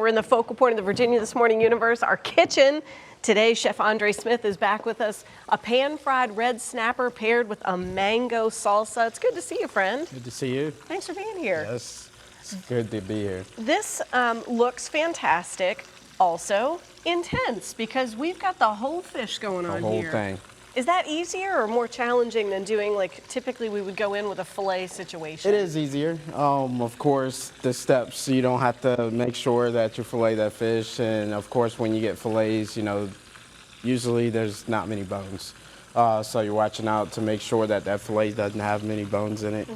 We're in the focal point of the Virginia This Morning universe, our kitchen. Today, Chef Andre Smith is back with us. A pan-fried red snapper paired with a mango salsa. It's good to see you, friend. Good to see you. Thanks for being here. Yes, it's good to be here. This looks fantastic. Also intense because we've got the whole fish going on here. The whole thing. Is that easier or more challenging than doing, like, typically we would go in with a fillet situation? It is easier. Of course, the steps, you don't have to make sure that you fillet that fish. And of course, when you get fillets, you know, usually there's not many bones. So you're watching out to make sure that that fillet doesn't have many bones in it.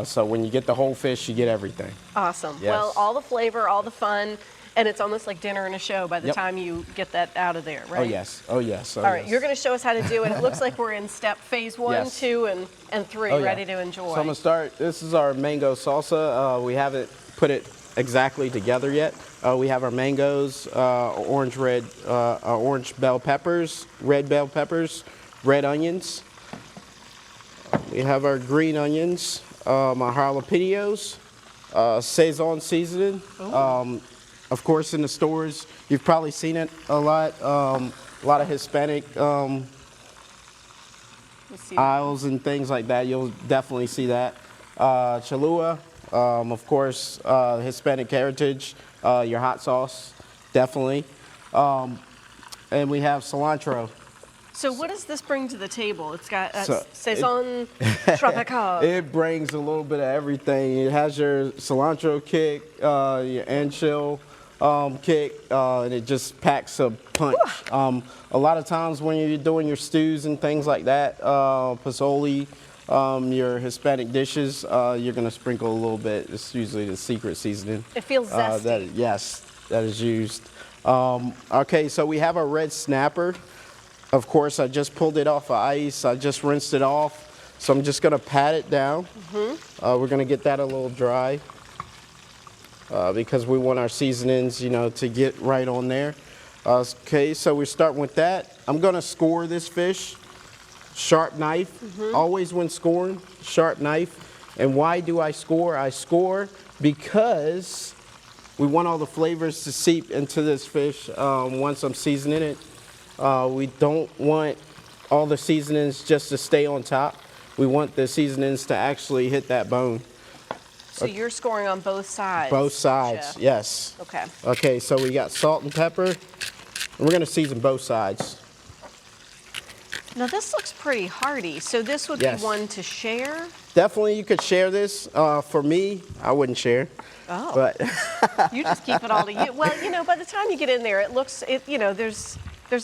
So when you get the whole fish, you get everything. Awesome. Yes. Well, all the flavor, all the fun. And it's almost like dinner and a show by the time you get that out of there, right? Oh, yes. Oh, yes. All right, you're going to show us how to do it. It looks like we're in phase 1, 2, and 3, ready to enjoy. So I'm going to start. This is our mango salsa. We haven't put it exactly together yet. We have our mangoes, orange bell peppers, red bell peppers, red onions. We have our green onions, our jalapenos, Sazon seasoning. Of course, in the stores, you've probably seen it a lot of Hispanic aisles and things like that. You'll definitely see that. Cholula, of course, Hispanic heritage, your hot sauce, definitely. And we have cilantro. So what does this bring to the table? It's got Sazon Tropical. It brings a little bit of everything. It has your cilantro kick, your ancho kick, and it just packs a punch. A lot of times when you're doing your stews and things like that, pozole, your Hispanic dishes, you're going to sprinkle a little bit. It's usually the secret seasoning. It feels zesty. Yes, that is used. Okay, so we have our red snapper. Of course, I just pulled it off of ice. I just rinsed it off. So I'm just going to pat it down. We're going to get that a little dry because we want our seasonings, you know, to get right on there. Okay, so we're starting with that. I'm going to score this fish. Sharp knife. Always when scoring, sharp knife. And why do I score? I score because we want all the flavors to seep into this fish once I'm seasoning it. We don't want all the seasonings just to stay on top. We want the seasonings to actually hit that bone. So you're scoring on both sides? Both sides, yes. Okay. Okay, so we got salt and pepper, and we're going to season both sides. Now this looks pretty hearty, so this would be one to share? Definitely you could share this. For me, I wouldn't share. Oh. But you just keep it all to you. Well, you know, by the time you get in there, you know, there's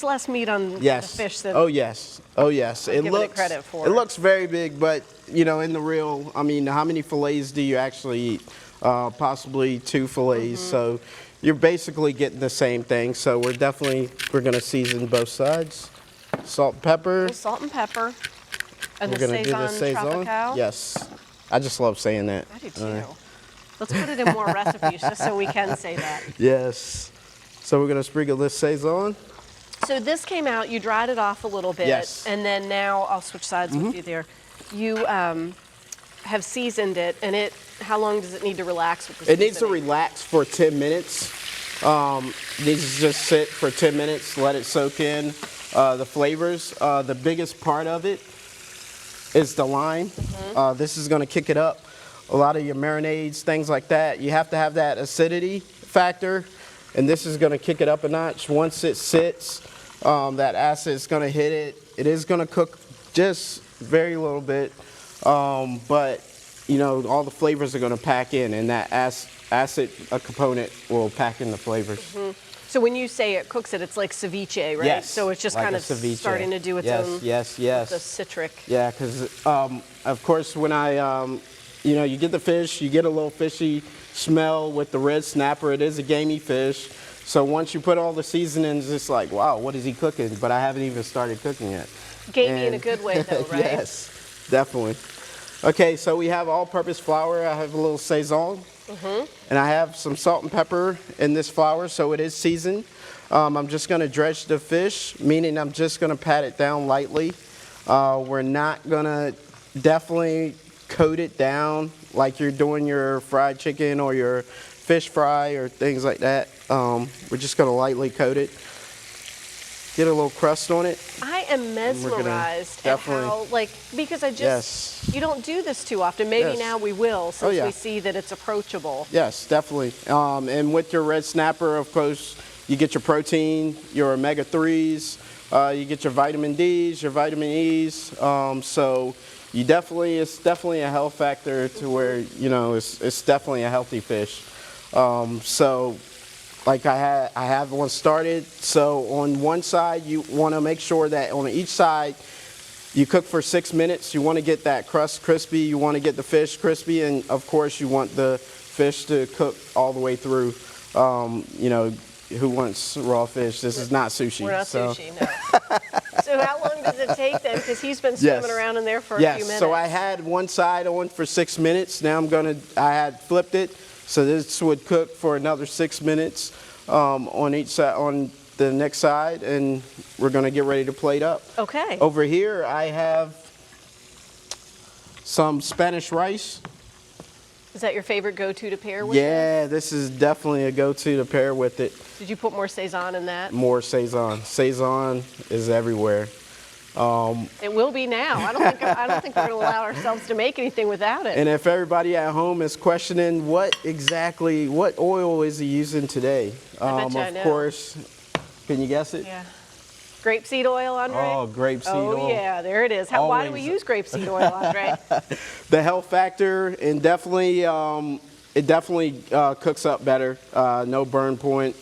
less meat on the fish than oh yes. It credit for. It looks very big, but you know, in the real, I mean, how many fillets do you actually eat? Possibly 2 fillets. So you're basically getting the same thing. So we're gonna season both sides. Salt and pepper. Salt and pepper. And we're gonna do the Sazon. Yes. I just love saying that. I do too. Let's put it in more recipes just so we can say that. Yes. So we're gonna sprinkle this Sazon. So this came out, you dried it off a little bit, and then now I'll switch sides with you there. You have seasoned it, and how long does it need to relax with the seasoning? It needs to relax for 10 minutes. Needs to just sit for 10 minutes, let it soak in the flavors. The biggest part of it is the lime. This is gonna kick it up. A lot of your marinades, things like that, you have to have that acidity factor, and this is gonna kick it up a notch. Once it sits, that acid is gonna hit it. It is gonna cook just very little bit, but you know, all the flavors are gonna pack in, and that acid component will pack in the flavors. So when you say it cooks it, it's like ceviche, right? Yes. So it's just like kind of starting to do its own. Yes. The citric. Yeah, because of course when you know, you get the fish, you get a little fishy smell with the red snapper. It is a gamey fish. So once you put all the seasonings, it's like, wow, what is he cooking? But I haven't even started cooking yet. Gamey in a good way, though, right? Yes, definitely. Okay, so we have all-purpose flour. I have a little Sazon. And I have some salt and pepper in this flour, so it is seasoned. I'm just going to dredge the fish, meaning I'm just going to pat it down lightly. We're not going to definitely coat it down like you're doing your fried chicken or your fish fry or things like that. We're just gonna lightly coat it. Get a little crust on it. I am mesmerized at definitely- how, like, because I just, Yes. you don't do this too often. Maybe Yes. now we will, since yeah. we see that it's approachable. Yes, definitely. And with your red snapper, of course, you get your protein, your omega-3s, you get your vitamin Ds, your vitamin Es. So you definitely, it's definitely a health factor to where, you know, it's definitely a healthy fish. So like I have one started. So on one side, you want to make sure that on each side, you cook for 6 minutes. You want to get that crust crispy. You want to get the fish crispy. And of course, you want the fish to cook all the way through. You know, who wants raw fish? This is not sushi. We're not so. sushi, no. So how long does it take then? Because he's been swimming around in there for a few minutes. So I had one side on for 6 minutes. Now I had flipped it. So this would cook for another 6 minutes on each side, on the next side, and we're gonna get ready to plate up. Okay. Over here I have some Spanish rice. Is that your favorite go-to to pair with? Yeah, this is definitely a go-to to pair with it. Did you put more Sazon in that? More Sazon. Sazon is everywhere. It will be now. I don't think we're going to allow ourselves to make anything without it. And if everybody at home is questioning what oil is he using today? I bet you I know. Of course, can you guess it? Yeah. Grapeseed oil, Andre? Oh, grapeseed oil. Oh, yeah, there it is. Why do we use grapeseed oil, Andre? The health factor, and definitely, it definitely cooks up better. No burn point,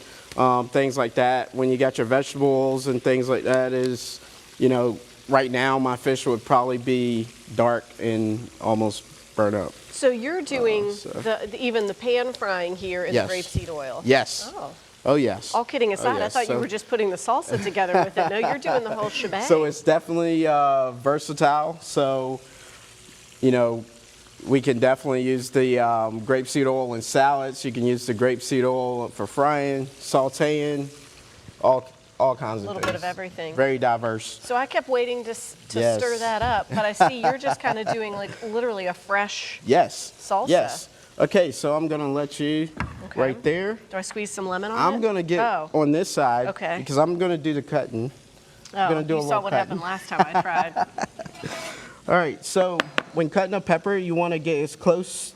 things like that. When you got your vegetables and things like that is, you know, right now my fish would probably be dark and almost burn up. So you're doing even the pan frying here is Yes. grapeseed oil? Yes. Oh. Oh, yes. All kidding aside, yes. I thought you were just putting the salsa together with it. No, you're doing the whole shebang. So it's definitely versatile. So, you know, we can definitely use the grapeseed oil in salads. You can use the grapeseed oil for frying, sauteing, all kinds of things. A little bit of everything. Very diverse. So I kept waiting to Yes. stir that up, but I see you're just kind of doing like literally a fresh Yes. salsa. Yes. Okay, so I'm gonna let you right there. Do I squeeze some lemon on it? I'm gonna get on this side Okay. because I'm gonna do the cutting. Oh, gonna do a you saw little what cutting. happened last time I tried. All right, so when cutting a pepper, you want to get as close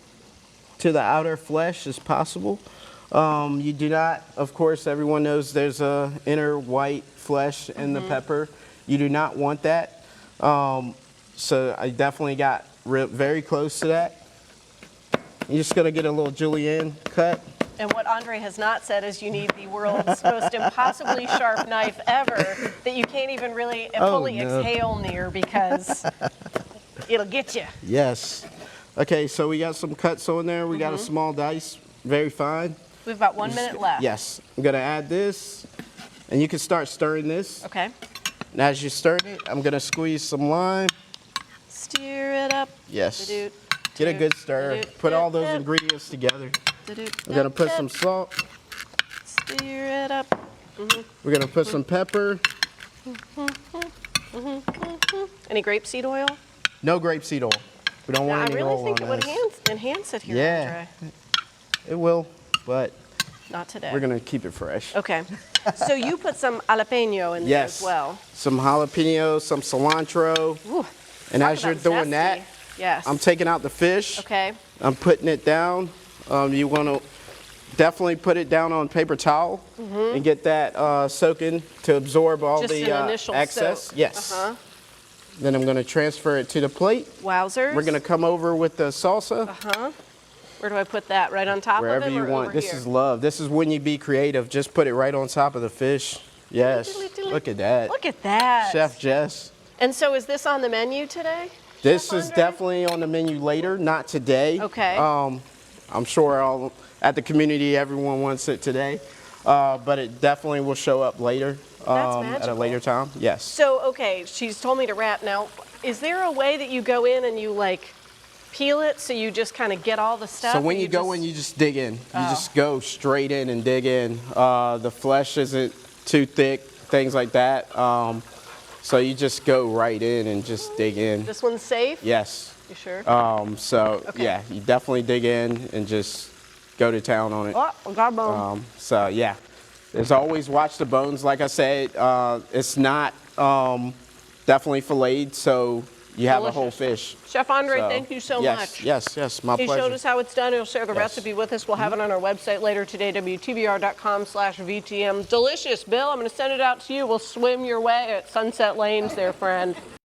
to the outer flesh as possible. You do not, of course, everyone knows there's a inner white flesh in the pepper. You do not want that. So I definitely got very close to that. You're just gonna get a little julienne cut. And what Andre has not said is you need the world's most impossibly sharp knife ever that you can't even really fully exhale near because it'll get you. Yes. Okay, so we got some cuts on there. We got a small dice, very fine. We have about 1 minute left. Yes. I'm gonna add this, and you can start stirring this. Okay. And as you stir it, I'm gonna squeeze some lime. Stir it up. Yes. Do-do, Get a good stir. do-do, Put all those do-do. ingredients together. Do-do, We're gonna put some do-do. salt. Stir it up. We're gonna put some pepper. Any grapeseed oil? No grapeseed oil. We don't Now, want I any really oil think it on would this. enhance it here, Yeah. Andre. It will, but Not today. we're gonna keep it fresh. Okay. So you put some jalapeno in there Yes. as well. Some jalapeno, some cilantro. Ooh, And talk as you're about doing zesty. that, Yes. I'm taking out the fish. Okay. I'm putting it down. You want to definitely put it down on paper towel and get that soaking to absorb all Just the an initial excess. soak. Yes. Uh-huh. Then I'm going to transfer it to the plate. Wowzers. We're going to come over with the salsa Uh-huh. Where do I put that? Right on top wherever of it you or want. over This here? is love. This is when you be creative. Just put it right on top of the fish. Yes. Diddly-diddly. Look at that. Look at that. Chef Jess. And so is this on the menu today? This Chef is Andre? definitely on the menu later, not today. Okay. I'm sure at the community everyone wants it today, but it definitely will show up later That's at a magical. later time. Yes. So, okay, she's told me to wrap. Now, is there a way that you go in and you like peel it so you just kind of get all the stuff? So when or you go in, you just dig in. You just go straight in and dig in. The flesh isn't too thick, things like that. So you just go right in and just dig in. This one's safe? Yes. You sure? So Okay. yeah, you definitely dig in and just go to town on it. Oh, I got a bone. So yeah, there's always watch the bones. Like I said, it's not definitely filleted, so you have a whole fish. Chef Andre, So, thank you so yes, much. Yes, my pleasure. He showed us how it's done. He'll share the Yes. recipe with us. We'll have it on our website later today, WTVR.com/VTM. Delicious, Bill. I'm going to send it out to you. We'll swim your way at Sunset Lanes there, friend.